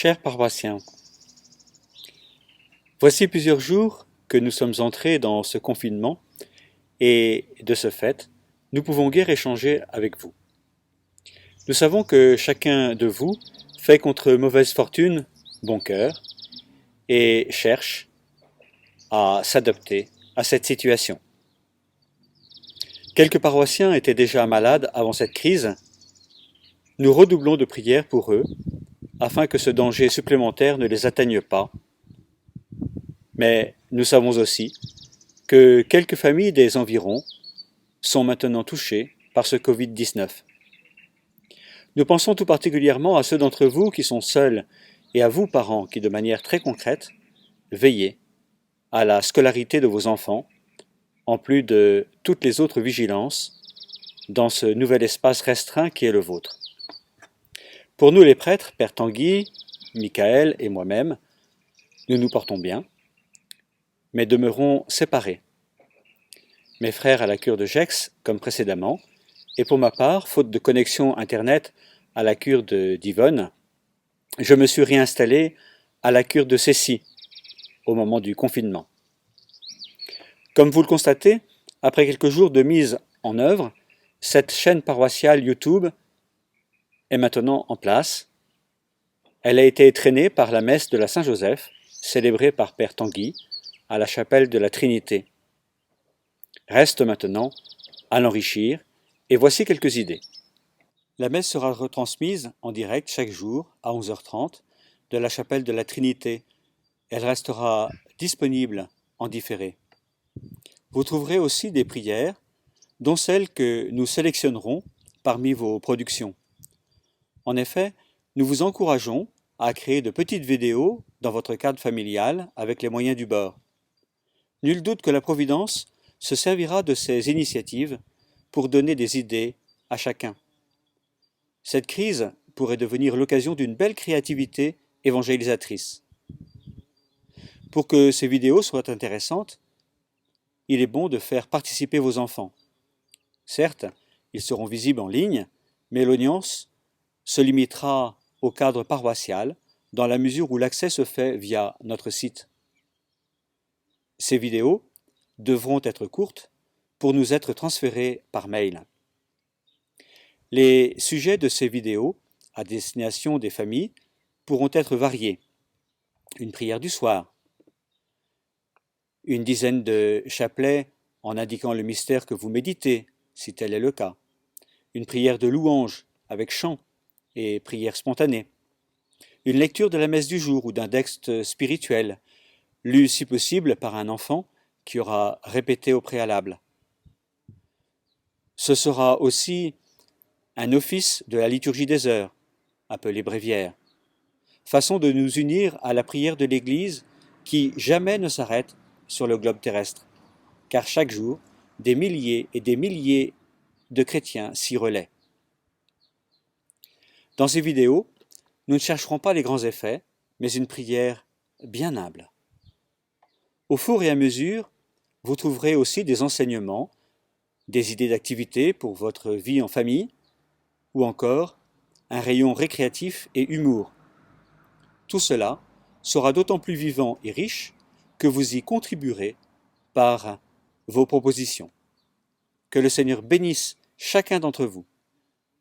Chers paroissiens, voici plusieurs jours que nous sommes entrés dans ce confinement et de ce fait, nous pouvons guère échanger avec vous. Nous savons que chacun de vous fait contre mauvaise fortune bon cœur et cherche à s'adapter à cette situation. Quelques paroissiens étaient déjà malades avant cette crise. Nous redoublons de prières pour eux afin que ce danger supplémentaire ne les atteigne pas. Mais nous savons aussi que quelques familles des environs sont maintenant touchées par ce Covid-19. Nous pensons tout particulièrement à ceux d'entre vous qui sont seuls et à vous, parents, qui, de manière très concrète, veillez à la scolarité de vos enfants, en plus de toutes les autres vigilances, dans ce nouvel espace restreint qui est le vôtre. Pour nous les prêtres, Père Tanguy, Michael et moi-même, nous nous portons bien, mais demeurons séparés. Mes frères à la cure de Gex, comme précédemment, et pour ma part, faute de connexion Internet à la cure d'Yvonne, je me suis réinstallé à la cure de Cécy, au moment du confinement. Comme vous le constatez, après quelques jours de mise en œuvre, cette chaîne paroissiale YouTube est maintenant en place. Elle a été traînée par la messe de la Saint-Joseph, célébrée par Père Tanguy, à la chapelle de la Trinité. Reste maintenant à l'enrichir, et voici quelques idées. La messe sera retransmise en direct chaque jour à 11h30 de la chapelle de la Trinité. Elle restera disponible en différé. Vous trouverez aussi des prières, dont celles que nous sélectionnerons parmi vos productions. En effet, nous vous encourageons à créer de petites vidéos dans votre cadre familial avec les moyens du bord. Nul doute que la Providence se servira de ces initiatives pour donner des idées à chacun. Cette crise pourrait devenir l'occasion d'une belle créativité évangélisatrice. Pour que ces vidéos soient intéressantes, il est bon de faire participer vos enfants. Certes, ils seront visibles en ligne, mais l'audience se limitera au cadre paroissial dans la mesure où l'accès se fait via notre site. Ces vidéos devront être courtes pour nous être transférées par mail. Les sujets de ces vidéos à destination des familles pourront être variés. Une prière du soir, une dizaine de chapelets en indiquant le mystère que vous méditez, si tel est le cas, une prière de louange avec chant et prière spontanée, une lecture de la messe du jour ou d'un texte spirituel, lu si possible par un enfant qui aura répété au préalable. Ce sera aussi un office de la liturgie des heures, appelé bréviaire, façon de nous unir à la prière de l'Église qui jamais ne s'arrête sur le globe terrestre, car chaque jour, des milliers et des milliers de chrétiens s'y relaient. Dans ces vidéos, nous ne chercherons pas les grands effets, mais une prière bien humble. Au fur et à mesure, vous trouverez aussi des enseignements, des idées d'activités pour votre vie en famille, ou encore un rayon récréatif et humour. Tout cela sera d'autant plus vivant et riche que vous y contribuerez par vos propositions. Que le Seigneur bénisse chacun d'entre vous,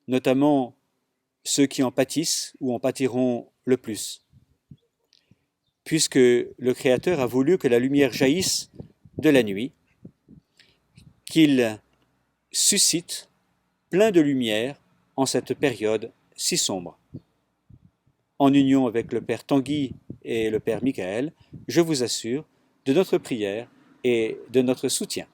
notamment ceux qui en pâtissent ou en pâtiront le plus. Puisque le Créateur a voulu que la lumière jaillisse de la nuit, qu'il suscite plein de lumière en cette période si sombre. En union avec le Père Tanguy et le Père Michael, je vous assure de notre prière et de notre soutien.